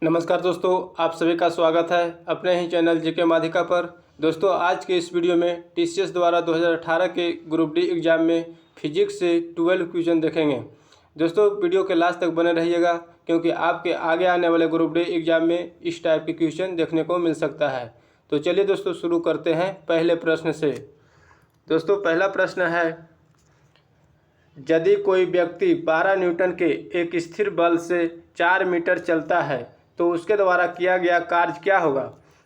नमस्कार दोस्तों, आप सभी का स्वागत है अपने ही चैनल जीके माध्यिका पर। दोस्तों, आज के इस वीडियो में टीसीएस द्वारा 2018 के ग्रुप डी एग्ज़ाम में फिजिक्स से 12 क्वेश्चन देखेंगे। दोस्तों, वीडियो के लास्ट तक बने रहिएगा क्योंकि आपके आगे आने वाले ग्रुप डी एग्ज़ाम में इस टाइप के क्वेश्चन देखने को मिल सकता है। तो चलिए दोस्तों, शुरू करते हैं पहले प्रश्न से। दोस्तों, पहला प्रश्न है, यदि कोई व्यक्ति 12 न्यूटन के एक स्थिर बल से 4 मीटर चलता है तो उसके द्वारा किया गया कार्य क्या होगा।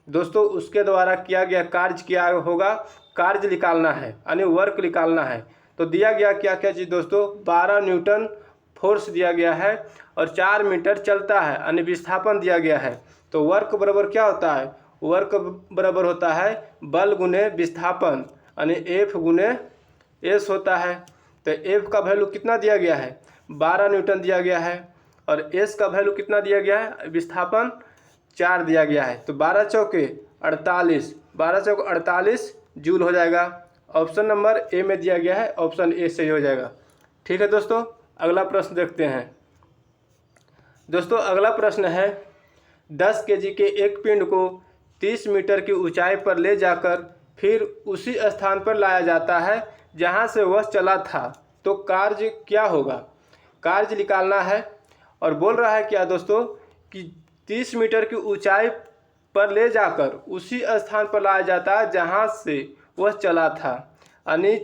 दोस्तों, उसके द्वारा किया गया कार्य क्या होगा, कार्य निकालना है यानी वर्क निकालना है। तो दिया गया क्या क्या चीज़ दोस्तों, 12 न्यूटन फोर्स दिया गया है और 4 मीटर चलता है यानी विस्थापन दिया गया है। तो वर्क बराबर क्या होता है, वर्क बराबर होता है बल गुने विस्थापन यानी एफ गुने एस होता है। तो एफ का वैल्यू कितना दिया गया है, 12 न्यूटन दिया गया है और एस का वैल्यू कितना दिया गया है, विस्थापन 4 दिया गया है। तो 12 चौके 48, 12 चौके 48 जूल हो जाएगा। ऑप्शन नंबर ए में दिया गया है, ऑप्शन ए सही हो जाएगा। ठीक है दोस्तों, अगला प्रश्न देखते हैं। दोस्तों, अगला प्रश्न है, 10 केजी के एक पिंड को 30 मीटर की ऊंचाई पर ले जाकर फिर उसी स्थान पर लाया जाता है जहां से वह चला था, तो कार्य क्या होगा। कार्य निकालना है और बोल रहा है क्या दोस्तों कि 30 मीटर की ऊंचाई पर ले जाकर उसी स्थान पर लाया जाता है जहां से वह चला था, यानी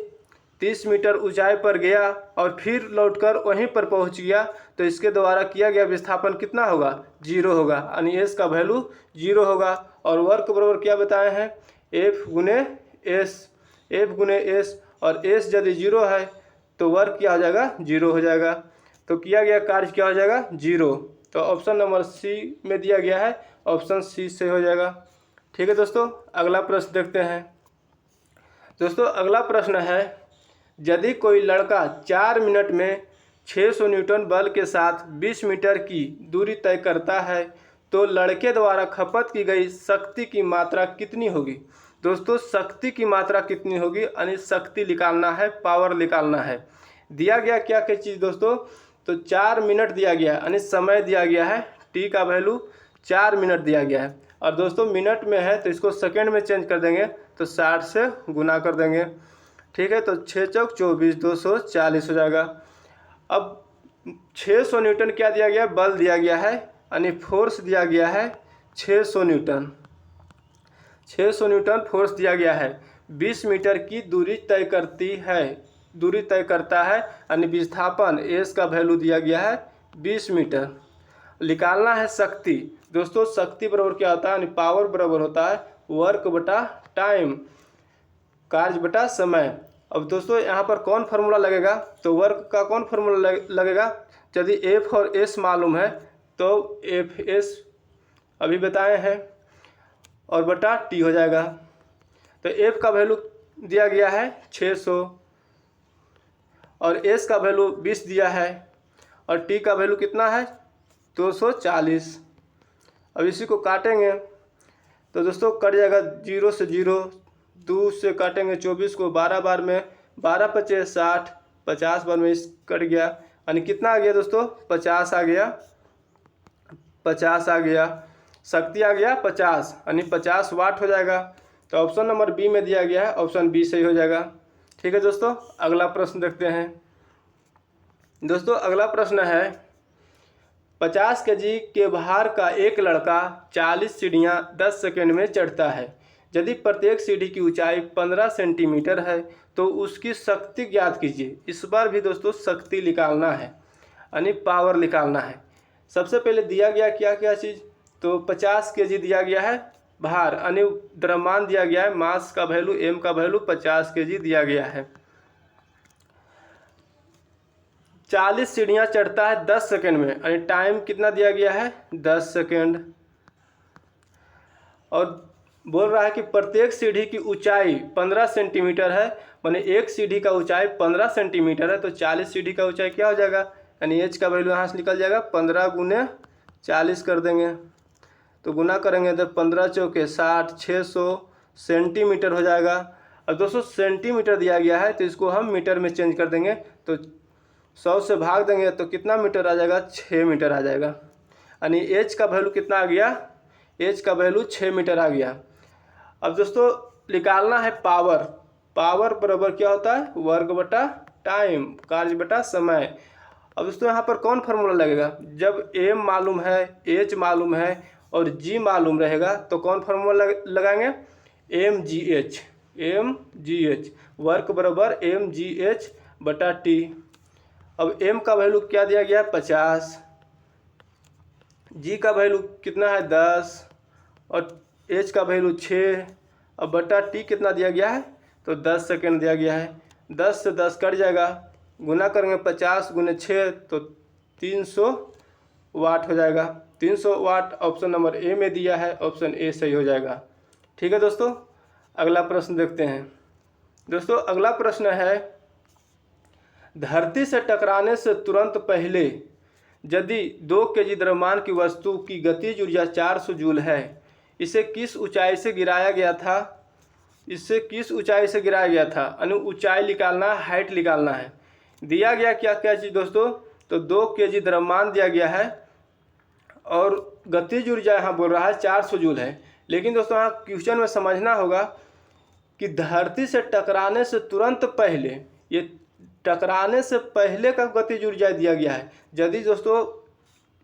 30 मीटर ऊंचाई पर गया और फिर लौटकर वहीं पर पहुंच गया। तो इसके द्वारा किया गया विस्थापन कितना होगा, 0 होगा, यानी एस का वैल्यू 0 होगा। और वर्क बराबर क्या बताए हैं, एफ गुने एस, एफ गुने एस, और एस यदि 0 है तो वर्क क्या हो जाएगा, 0 हो जाएगा। तो किया गया कार्य क्या हो जाएगा, 0। तो ऑप्शन नंबर सी में दिया गया है, ऑप्शन सी से हो जाएगा। ठीक है दोस्तों, अगला प्रश्न देखते हैं। दोस्तों, अगला प्रश्न है, यदि कोई लड़का 4 मिनट में 600 न्यूटन बल के साथ 20 मीटर की दूरी तय करता है तो लड़के द्वारा खपत की गई शक्ति की मात्रा कितनी होगी। दोस्तों, शक्ति की मात्रा कितनी होगी यानी शक्ति निकालना है, पावर निकालना है। दिया गया क्या क्या चीज़ दोस्तों, तो 4 मिनट दिया गया यानी समय दिया गया है, टी का वैल्यू 4 मिनट दिया गया है। और दोस्तों मिनट में है तो इसको सेकंड में चेंज कर देंगे तो 60 से गुना कर देंगे। ठीक है, तो 6 चौक 24, 240 हो जाएगा। अब 600 न्यूटन क्या दिया गया, बल दिया गया है यानी फोर्स दिया गया है 600 न्यूटन, 600 न्यूटन फोर्स दिया गया है। 20 मीटर की दूरी तय करती है, दूरी तय करता है यानी विस्थापन एस का वैल्यू दिया गया है 20 मीटर। निकालना है शक्ति। दोस्तों, शक्ति बराबर क्या होता है, यानी पावर बराबर होता है वर्क बटा टाइम, कार्य बटा समय। अब दोस्तों यहाँ पर कौन फार्मूला लगेगा, तो वर्क का कौन फार्मूला लगेगा, यदि एफ और एस मालूम है तो एफ एस अभी बताए हैं और बटा टी हो जाएगा। तो एफ का वैल्यू दिया गया है 600 और एस का वैल्यू 20 दिया है और टी का वैल्यू कितना है 240। अब इसी को काटेंगे तो दोस्तों कट जाएगा 0 से 0, 2 से काटेंगे 24 को 12 बार में, 12 पचे 60, 50 बार में इस कट गया यानी कितना आ गया दोस्तों, 50 आ गया, 50 आ गया। शक्ति आ गया 50 यानी 50 वाट हो जाएगा। तो ऑप्शन नंबर बी में दिया गया है, ऑप्शन बी सही हो जाएगा। ठीक है दोस्तों, अगला प्रश्न देखते हैं। दोस्तों, अगला प्रश्न है, 50 केजी के भार का एक लड़का 40 सीढ़ियाँ 10 सेकंड में चढ़ता है। यदि प्रत्येक सीढ़ी की ऊंचाई 15 सेंटीमीटर है तो उसकी शक्ति ज्ञात कीजिए। इस बार भी दोस्तों शक्ति निकालना है यानी पावर निकालना है। सबसे पहले दिया गया क्या क्या चीज़, तो 50 केजी दिया गया है भार यानी द्रव्यमान दिया गया है, मास का वैल्यू एम का वैल्यू 50 केजी दिया गया है। 40 सीढ़ियाँ चढ़ता है 10 सेकंड में यानी टाइम कितना दिया गया है, 10 सेकंड। और बोल रहा है कि प्रत्येक सीढ़ी की ऊंचाई 15 सेंटीमीटर है, माने एक सीढ़ी का ऊंचाई 15 सेंटीमीटर है तो 40 सीढ़ी का ऊंचाई क्या हो जाएगा, यानी एच का वैल्यू यहाँ से निकल जाएगा, 15 गुने 40 कर देंगे तो गुना करेंगे तो 15 चौके 60, 600 सेंटीमीटर हो जाएगा। अब 200 सेंटीमीटर दिया गया है तो इसको हम मीटर में चेंज कर देंगे तो 100 से भाग देंगे तो कितना मीटर आ जाएगा, 6 मीटर आ जाएगा। यानी एच का वैल्यू कितना आ गया, एच का वैल्यू 6 मीटर आ गया। अब दोस्तों निकालना है पावर। पावर बराबर क्या होता है, वर्ग बटा टाइम, कार्य बटा समय। अब दोस्तों यहाँ पर कौन फार्मूला लगेगा, जब एम मालूम है, एच मालूम है और जी मालूम रहेगा तो कौन फार्मूला लगाएंगे, m g h. M g h work बराबर एम जी एच बटा टी। अब एम का वैल्यू क्या दिया गया है, 50, जी का वैल्यू कितना है 10 और एच का वैल्यू 6। अब बटा टी कितना दिया गया है, तो 10 सेकेंड दिया गया है। 10 से 10 कट जाएगा, गुना करेंगे 50 गुने 6 तो 300 वाट हो जाएगा। 300 वाट ऑप्शन नंबर ए में दिया है, ऑप्शन ए सही हो जाएगा। ठीक है दोस्तों, अगला प्रश्न देखते हैं। दोस्तों अगला प्रश्न है, धरती से टकराने से तुरंत पहले यदि 2 केजी द्रव्यमान की वस्तु की गतिज ऊर्जा 400 जूल है, इसे किस ऊंचाई से गिराया गया था, इससे किस ऊंचाई से गिराया गया था, यानी ऊंचाई निकालना है, हाइट निकालना है। दिया गया क्या क्या चीज़ दोस्तों, तो 2 केजी द्रव्यमान दिया गया है और गतिज ऊर्जा यहाँ बोल रहा है 400 जूल है। लेकिन दोस्तों यहाँ क्वेश्चन में समझना होगा कि धरती से टकराने से तुरंत पहले, ये टकराने से पहले का गतिज ऊर्जा दिया गया है। यदि दोस्तों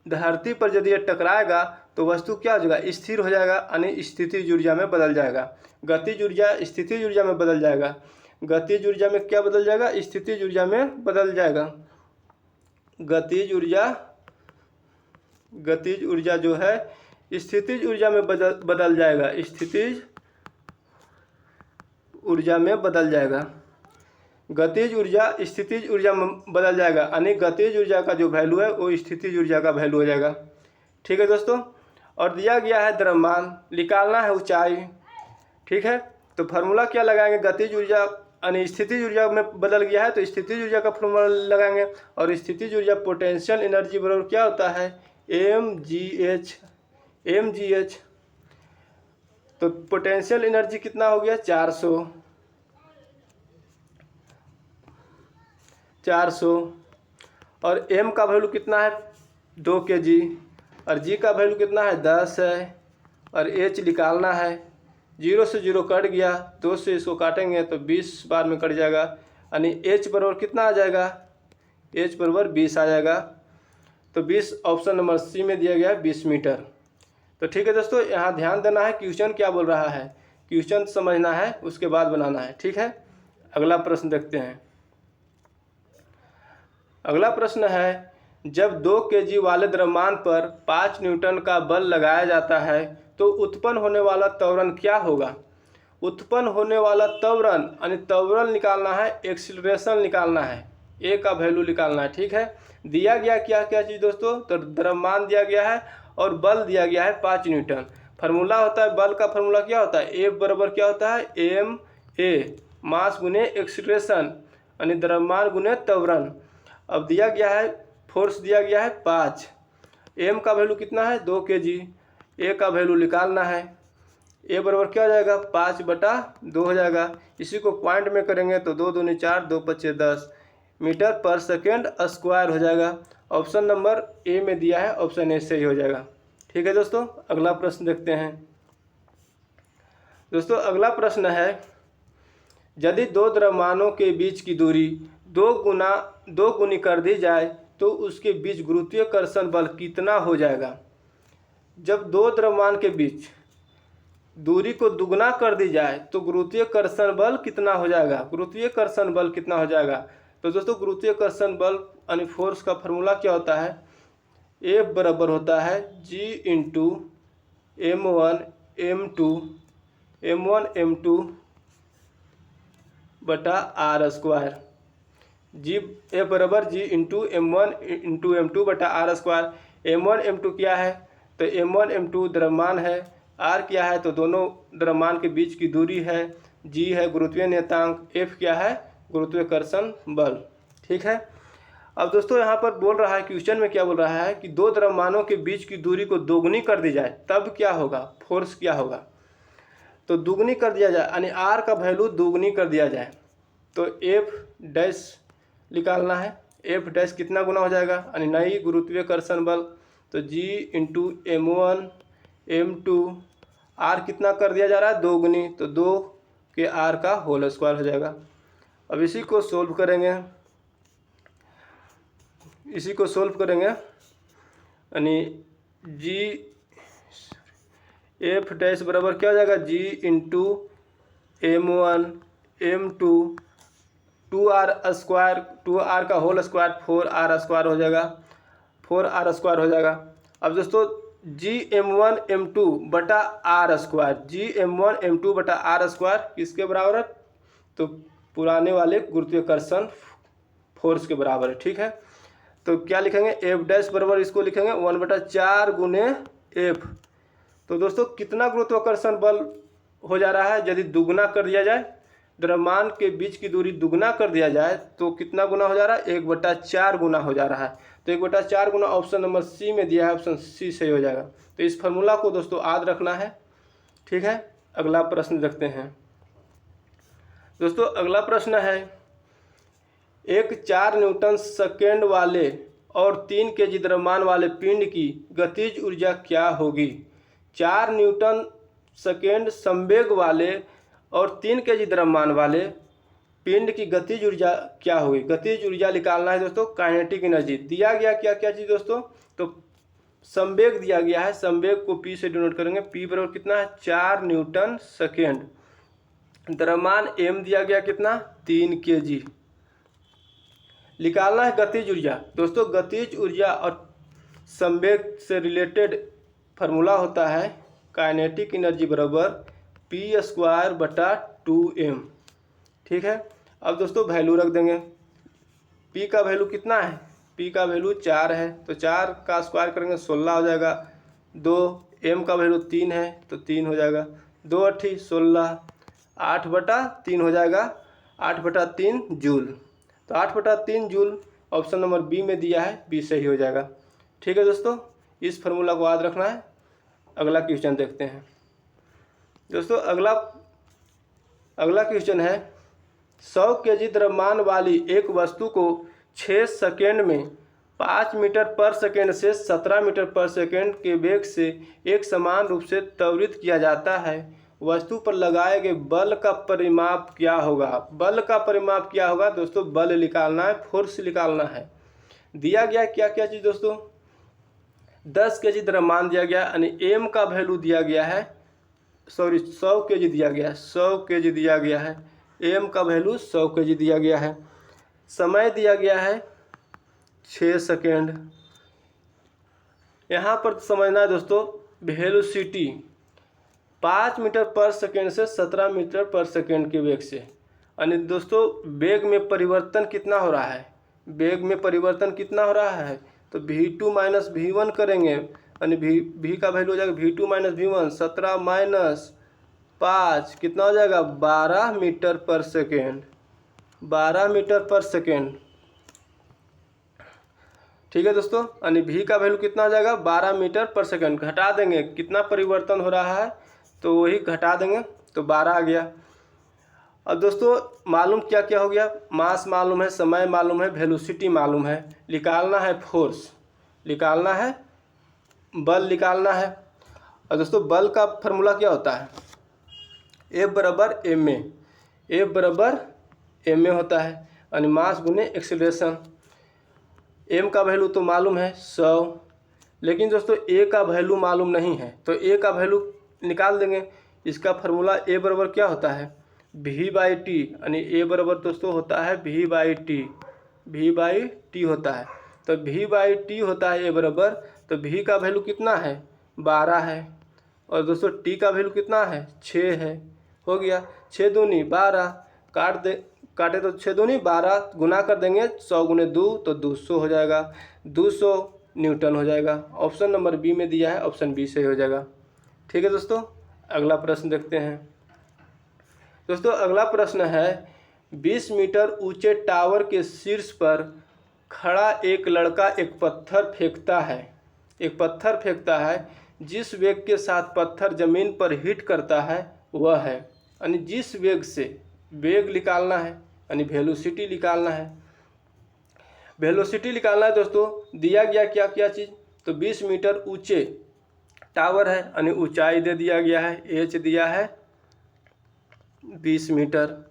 धरती पर यदि ये टकराएगा तो वस्तु क्या हो जाएगा, स्थिर हो जाएगा, यानी स्थितिज ऊर्जा में बदल जाएगा। गतिज ऊर्जा स्थितिज ऊर्जा में बदल जाएगा। गतिज ऊर्जा में क्या बदल जाएगा, स्थितिज ऊर्जा में बदल जाएगा। गतिज ऊर्जा जो है स्थितिज ऊर्जा में बदल जाएगा, स्थितिज ऊर्जा में बदल जाएगा। गतिज ऊर्जा स्थितिज ऊर्जा में बदल जाएगा, यानी गतिज ऊर्जा का जो वैल्यू है वो स्थितिज ऊर्जा का वैल्यू हो जाएगा। ठीक है दोस्तों, और दिया गया है द्रव्यमान, निकालना है ऊंचाई। ठीक है, तो फार्मूला क्या लगाएंगे, गतिज ऊर्जा यानी स्थितिज ऊर्जा में बदल गया है तो स्थितिज ऊर्जा का फार्मूला लगाएंगे। और स्थितिज ऊर्जा पोटेंशियल एनर्जी बराबर क्या होता है, m g h. M g h तो पोटेंशियल एनर्जी कितना हो गया, 400 और एम का वैल्यू कितना है 2 केजी और जी का वैल्यू कितना है 10 है और एच निकालना है। 0 से 0 कट गया, 2 से इसको काटेंगे तो 20 बार में कट जाएगा, यानी एच बराबर कितना आ जाएगा, एच बराबर 20 आ जाएगा। तो 20 ऑप्शन नंबर सी में दिया गया है 20 मीटर। तो ठीक है दोस्तों, यहाँ ध्यान देना है क्वेश्चन क्या बोल रहा है, क्वेश्चन समझना है उसके बाद बनाना है। ठीक है, अगला प्रश्न देखते हैं। अगला प्रश्न है, जब 2 केजी वाले द्रव्यमान पर 5 न्यूटन का बल लगाया जाता है तो उत्पन्न होने वाला त्वरण क्या होगा। उत्पन्न होने वाला त्वरण यानी त्वरण निकालना है, एक्सीलरेशन निकालना है, ए का वैल्यू निकालना है। ठीक है, दिया गया क्या क्या चीज़ दोस्तों, तो द्रव्यमान दिया गया है और बल दिया गया है 5 न्यूटन। फार्मूला होता है, बल का फार्मूला क्या होता है, ए बराबर क्या होता है, एम ए, मास गुने एक्सीलरेशन यानी द्रव्यमान गुने त्वरण। अब दिया गया है फोर्स दिया गया है 5, एम का वैल्यू कितना है 2 केजी, ए का वैल्यू निकालना है। ए बराबर क्या हो जाएगा 5/2 हो जाएगा। इसी को पॉइंट में करेंगे तो 2 दूनी 4, 2 पच्चे 10 मीटर पर सेकेंड स्क्वायर हो जाएगा। ऑप्शन नंबर ए में दिया है, ऑप्शन ए सही हो जाएगा। ठीक है दोस्तों, अगला प्रश्न देखते हैं। दोस्तों अगला प्रश्न है, यदि 2 द्रव्यमानों के बीच की दूरी 2 गुनी कर दी जाए तो उसके बीच गुरुत्वाकर्षण बल कितना हो जाएगा। जब 2 द्रव्यमान के बीच दूरी को दुगना कर दी जाए तो गुरुत्वाकर्षण बल कितना हो जाएगा, गुरुत्वाकर्षण बल कितना हो जाएगा। तो दोस्तों गुरुत्वाकर्षण बल यानी फोर्स का फार्मूला क्या होता है, F बराबर होता है G इंटू M1 M2 बटा R स्क्वायर। F बराबर G इंटू M1 बटा R स्क्वायर। M1 M2 क्या है, तो M1 M2 द्रव्यमान है, R क्या है तो दोनों द्रव्यमान के बीच की दूरी है, G है गुरुत्वीय नियतांक, F क्या है गुरुत्वाकर्षण बल। ठीक है, अब दोस्तों यहाँ पर बोल रहा है, क्वेश्चन में क्या बोल रहा है कि 2 द्रव्यमानों के बीच की दूरी को दोगुनी कर दी जाए तब क्या होगा, फोर्स क्या होगा। तो दुगनी कर दिया जाए यानी आर का वैल्यू दुगनी कर दिया जाए तो एफ डैश निकालना है, एफ डैश कितना गुना हो जाएगा यानी नई गुरुत्वाकर्षण बल। तो G into M1 M2 R कितना कर दिया जा रहा है 2 गुनी, तो 2 के R का होल स्क्वायर हो जाएगा। अब इसी को सोल्व करेंगे, यानी G F डैश बराबर क्या हो जाएगा G into M1 M2 2R square, 2R का होल स्क्वायर 4R स्क्वायर हो जाएगा, 4R स्क्वायर हो जाएगा। अब दोस्तों GM1 M2 बटा R स्क्वायर, GM1 M2 बटा R स्क्वायर किसके बराबर है, तो पुराने वाले गुरुत्वाकर्षण फोर्स के बराबर है। ठीक है, तो क्या लिखेंगे F डैश बराबर इसको लिखेंगे 1/4 गुने F। तो दोस्तों कितना गुरुत्वाकर्षण बल हो जा रहा है, यदि दुगना कर दिया जाए, द्रव्यमान के बीच की दूरी दुगना कर दिया जाए तो कितना गुना हो जा रहा है 1/4 गुना हो जा रहा है। तो 1/4 गुना ऑप्शन नंबर सी में दिया है, ऑप्शन सी सही हो जाएगा। तो इस फार्मूला को दोस्तों याद रखना है। ठीक है, अगला प्रश्न देखते हैं दोस्तों। अगला प्रश्न है, एक 4 न्यूटन सेकेंड वाले और 3 केजी द्रव्यमान वाले पिंड की गतिज ऊर्जा क्या होगी। 4 न्यूटन सेकेंड संवेग वाले और 3 केजी द्रव्यमान वाले पिंड की गतिज ऊर्जा क्या होगी। गतिज ऊर्जा निकालना है दोस्तों, काइनेटिक एनर्जी दिया गया क्या क्या चीज़ दोस्तों, तो संवेग दिया गया है, संवेग को P से डिनोट करेंगे, P बराबर कितना है 4 न्यूटन सेकेंड, द्रव्यमान M दिया गया कितना 3 केजी। निकालना है गतिज ऊर्जा दोस्तों। गतिज ऊर्जा और संवेग से रिलेटेड फार्मूला होता है काइनेटिक एनर्जी बराबर P स्क्वायर बटा 2M। ठीक है, अब दोस्तों वैल्यू रख देंगे। P का वैल्यू कितना है, P का वैल्यू 4 है, तो 4 का स्क्वायर करेंगे 16 हो जाएगा। 2 M का वैल्यू 3 है तो 3 हो जाएगा, 2 8 16, 8/3 हो जाएगा, 8/3 जूल। तो 8/3 जूल ऑप्शन नंबर बी में दिया है, बी सही हो जाएगा। ठीक है दोस्तों, इस फार्मूला को याद रखना है। अगला क्वेश्चन देखते हैं दोस्तों। अगला क्वेश्चन है, 100 केजी द्रव्यमान वाली एक वस्तु को 6 सेकेंड में 5 मीटर पर सेकेंड से 17 मीटर पर सेकेंड के वेग से एक समान रूप से त्वरित किया जाता है। वस्तु पर लगाए गए बल का परिमाप क्या होगा। बल का परिमाप क्या होगा दोस्तों, बल निकालना है, फोर्स निकालना है। दिया गया क्या क्या चीज़ दोस्तों, 10 केजी द्रव्यमान दिया गया, यानी M का वैल्यू दिया गया है, 100 केजी दिया गया है, 100 केजी दिया गया है, M का वैल्यू 100 केजी दिया गया है। समय दिया गया है 6 सेकेंड। यहाँ पर समझना है दोस्तों, वेलोसिटी 5 मीटर पर सेकेंड से 17 मीटर पर सेकेंड के वेग से, यानी दोस्तों वेग में परिवर्तन कितना हो रहा है, वेग में परिवर्तन कितना हो रहा है, तो V2 माइनस V1 करेंगे, यानी V का वैल्यू हो जाएगा V2 माइनस V1, 17 माइनस 5 कितना हो जाएगा 12 मीटर पर सेकेंड, 12 मीटर पर सेकेंड। ठीक है दोस्तों, यानी V का वैल्यू कितना हो जाएगा 12 मीटर पर सेकेंड। घटा देंगे, कितना परिवर्तन हो रहा है तो वही घटा देंगे, तो 12 आ गया। अब दोस्तों मालूम क्या क्या हो गया, मास मालूम है, समय मालूम है, वेलोसिटी मालूम है, निकालना है फोर्स, निकालना है बल, निकालना है। और दोस्तों बल का फार्मूला क्या होता है, F बराबर ma, F बराबर ma होता है, यानी मास गुने एक्सेलरेशन। M का वैल्यू तो मालूम है 100, लेकिन दोस्तों A का वैल्यू मालूम नहीं है, तो A का वैल्यू निकाल देंगे। इसका फार्मूला A बराबर क्या होता है V/T, यानी A बराबर दोस्तों होता है V/T, V/T होता है। तो V/T होता है A बराबर, तो V का वैल्यू कितना है 12 है, और दोस्तों T का वैल्यू कितना है 6 है। हो गया, 6 दूनी 12, काटे तो 6 दूनी 12, गुना कर देंगे 100 गुने 2 तो 200 हो जाएगा, 200 न्यूटन हो जाएगा। ऑप्शन नंबर बी में दिया है, ऑप्शन बी सही हो जाएगा। ठीक है दोस्तों, अगला प्रश्न देखते हैं दोस्तों। अगला प्रश्न है, 20 मीटर ऊंचे टावर के शीर्ष पर खड़ा एक लड़का एक पत्थर फेंकता है, जिस वेग के साथ पत्थर जमीन पर हिट करता है वह है, यानी जिस वेग से, वेग निकालना है, यानी वेलोसिटी निकालना है। वेलोसिटी निकालना है दोस्तों। दिया गया क्या क्या चीज़, तो 20 मीटर ऊंचे टावर है यानी ऊंचाई दे दिया गया है, एच दिया है 20 मीटर।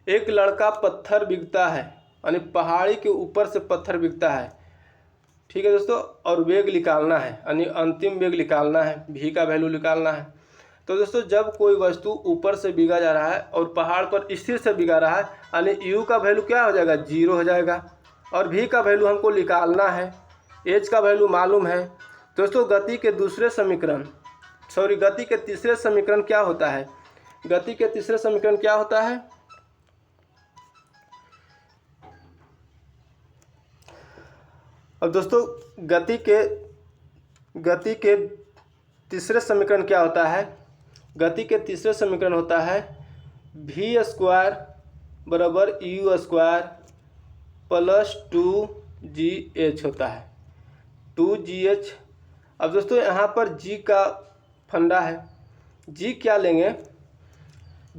एक लड़का पत्थर बिकता है यानी पहाड़ी के ऊपर से पत्थर बिकता है, ठीक है दोस्तों, और वेग निकालना है यानी अंतिम वेग निकालना है, भी का वैल्यू निकालना है। तो दोस्तों जब कोई वस्तु ऊपर से बिका जा रहा है और पहाड़ पर स्थिर से बिका रहा है यानी यू का वैल्यू क्या हो जाएगा, 0 हो जाएगा, और भी का वैल्यू हमको निकालना है, एच का वैल्यू मालूम है। दोस्तों गति के तीसरे समीकरण क्या होता है, गति के तीसरे समीकरण क्या होता है, अब दोस्तों गति के तीसरे समीकरण क्या होता है, गति के तीसरे समीकरण होता है v स्क्वायर बराबर u स्क्वायर प्लस 2gh होता है, 2gh। अब दोस्तों यहाँ पर g का फंडा है, g क्या लेंगे,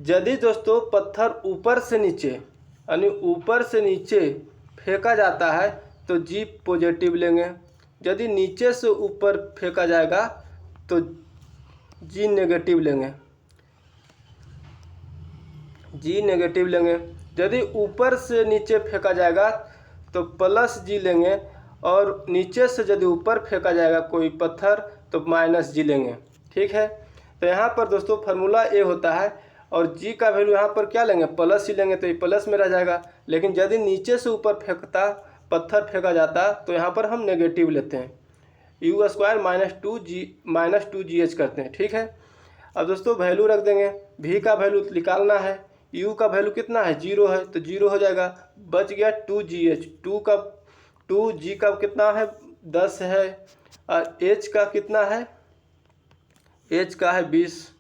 यदि दोस्तों पत्थर ऊपर से नीचे यानी ऊपर से नीचे फेंका जाता है तो g पॉजिटिव लेंगे, यदि नीचे से ऊपर फेंका जाएगा तो g नेगेटिव लेंगे, यदि ऊपर से नीचे फेंका जाएगा तो प्लस g लेंगे, और नीचे से यदि ऊपर फेंका जाएगा कोई पत्थर तो माइनस g लेंगे, ठीक है। तो यहाँ पर दोस्तों फार्मूला ए होता है और g का वैल्यू यहाँ पर क्या लेंगे, प्लस ही लेंगे, तो ये प्लस में रह जाएगा। लेकिन यदि नीचे से ऊपर पत्थर फेंका जाता तो यहाँ पर हम नेगेटिव लेते हैं, यू स्क्वायर माइनस 2gh करते हैं, ठीक है। अब दोस्तों वैल्यू रख देंगे, v का वैल्यू निकालना है, u का वैल्यू कितना है, 0 है, तो 0 हो जाएगा, बच गया 2gh, 2g का कितना है 10 है, और h का कितना है, h का है 20,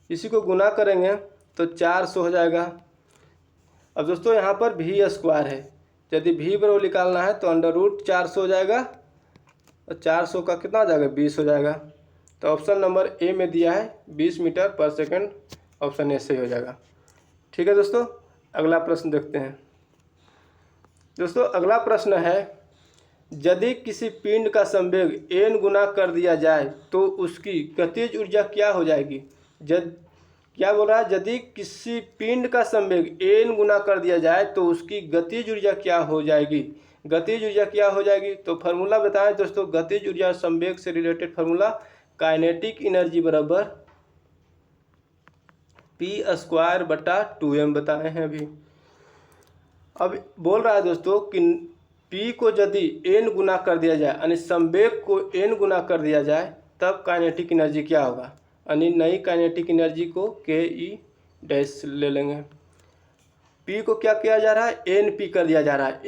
इसी को गुना करेंगे तो 400 हो जाएगा। अब दोस्तों यहाँ पर v स्क्वायर है, यदि v बराबर निकालना है तो √400 हो जाएगा, और 400 का कितना हो जाएगा, 20 हो जाएगा। तो ऑप्शन नंबर ए में दिया है 20 मीटर पर सेकंड, ऑप्शन ए सही हो जाएगा, ठीक है दोस्तों। अगला प्रश्न देखते हैं। दोस्तों अगला प्रश्न है, यदि किसी पिंड का संवेग n गुना कर दिया जाए तो उसकी गतिज ऊर्जा क्या हो जाएगी। क्या बोल रहा है, यदि किसी पिंड का संवेग n गुना कर दिया जाए तो उसकी गतिज ऊर्जा क्या हो जाएगी, गतिज ऊर्जा क्या हो जाएगी। तो फार्मूला बताएं दोस्तों, गतिज ऊर्जा संवेग से रिलेटेड फार्मूला काइनेटिक एनर्जी बराबर p²/2m बताए हैं अभी। अब बोल रहा है दोस्तों कि p को यदि n गुना कर दिया जाए यानी संवेग को n गुना कर दिया जाए तब काइनेटिक एनर्जी क्या होगा, यानी नई काइनेटिक एनर्जी को ke ले लेंगे। p को क्या किया जा रहा है, np कर दिया जा रहा है,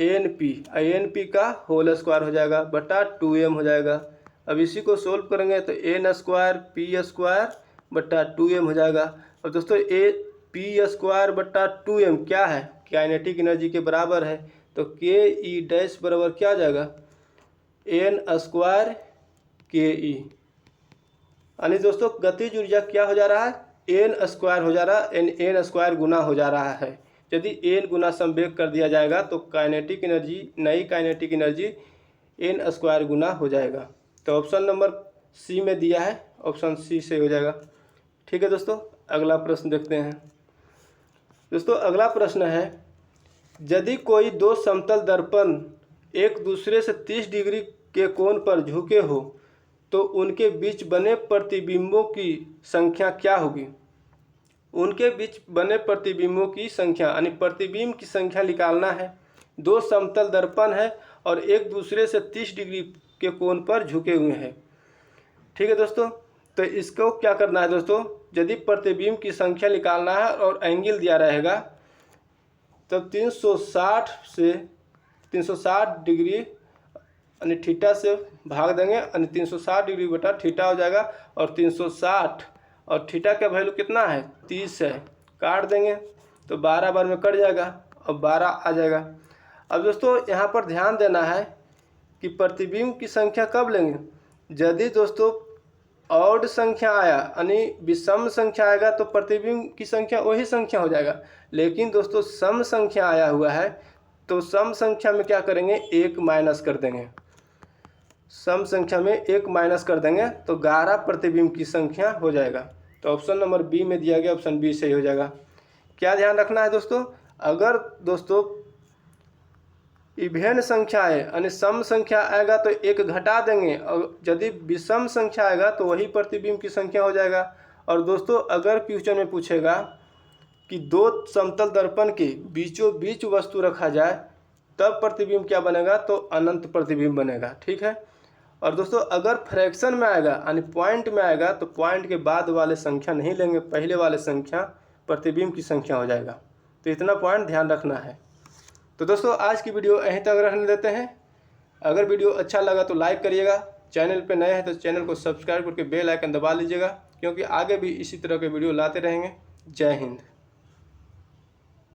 np का होल स्क्वायर हो जाएगा बटा 2m हो जाएगा। अब इसी को सोल्व करेंगे तो n² p² / 2m हो जाएगा। अब दोस्तों p² / 2m क्या है, काइनेटिक एनर्जी के बराबर है, तो ke बराबर क्या आ जाएगा, n² ke, यानी दोस्तों गतिज ऊर्जा क्या हो जा रहा है, n² हो जा रहा है, n² गुना हो जा रहा है। यदि n गुना संवेग कर दिया जाएगा तो काइनेटिक एनर्जी, नई काइनेटिक एनर्जी n² गुना हो जाएगा। तो ऑप्शन नंबर सी में दिया है, ऑप्शन सी से हो जाएगा, ठीक है दोस्तों। अगला प्रश्न देखते हैं। दोस्तों अगला प्रश्न है, यदि कोई दो समतल दर्पण एक दूसरे से 30 डिग्री के कोण पर झुके हो तो उनके बीच बने प्रतिबिंबों की संख्या क्या होगी। उनके बीच बने प्रतिबिंबों की संख्या यानी प्रतिबिंब की संख्या निकालना है। दो समतल दर्पण है और एक दूसरे से 30 डिग्री के कोण पर झुके हुए हैं, ठीक है दोस्तों। तो इसको क्या करना है दोस्तों, यदि प्रतिबिंब की संख्या निकालना है और एंगल दिया रहेगा तब 360 डिग्री यानी थीटा से भाग देंगे, यानी 360 डिग्री बटा थीटा हो जाएगा, और 360 और थीटा का वैल्यू कितना है 30 है, काट देंगे तो 12 बार में कट जाएगा और 12 आ जाएगा। अब दोस्तों यहाँ पर ध्यान देना है कि प्रतिबिंब की संख्या कब लेंगे, यदि दोस्तों ऑड संख्या आया यानी विषम संख्या आएगा तो प्रतिबिंब की संख्या वही संख्या हो जाएगा। लेकिन दोस्तों सम संख्या आया हुआ है तो सम संख्या में क्या करेंगे, 1 माइनस कर देंगे। सम संख्या में 1 माइनस कर देंगे तो 11 प्रतिबिंब की संख्या हो जाएगा। तो ऑप्शन नंबर बी में दिया गया ऑप्शन बी सही हो जाएगा। क्या ध्यान रखना है दोस्तों, अगर दोस्तों इवेन संख्या है यानी सम संख्या आएगा तो 1 घटा देंगे, और यदि विषम संख्या आएगा तो वही प्रतिबिंब की संख्या हो जाएगा। और दोस्तों अगर क्वेश्चन में पूछेगा कि 2 समतल दर्पण के बीचों बीच वस्तु रखा जाए तब प्रतिबिंब क्या बनेगा, तो अनंत प्रतिबिंब बनेगा। ठीक है। और दोस्तों अगर फ्रैक्शन में आएगा यानी पॉइंट में आएगा तो पॉइंट के बाद वाले संख्या नहीं लेंगे, पहले वाले संख्या प्रतिबिंब की संख्या हो जाएगा। तो इतना पॉइंट ध्यान रखना है। तो दोस्तों आज की वीडियो यहीं तक रहने देते हैं। अगर वीडियो अच्छा लगा तो लाइक करिएगा, चैनल पे नए हैं तो चैनल को सब्सक्राइब करके बेल आइकन दबा लीजिएगा, क्योंकि आगे भी इसी तरह के वीडियो लाते रहेंगे। जय हिंद।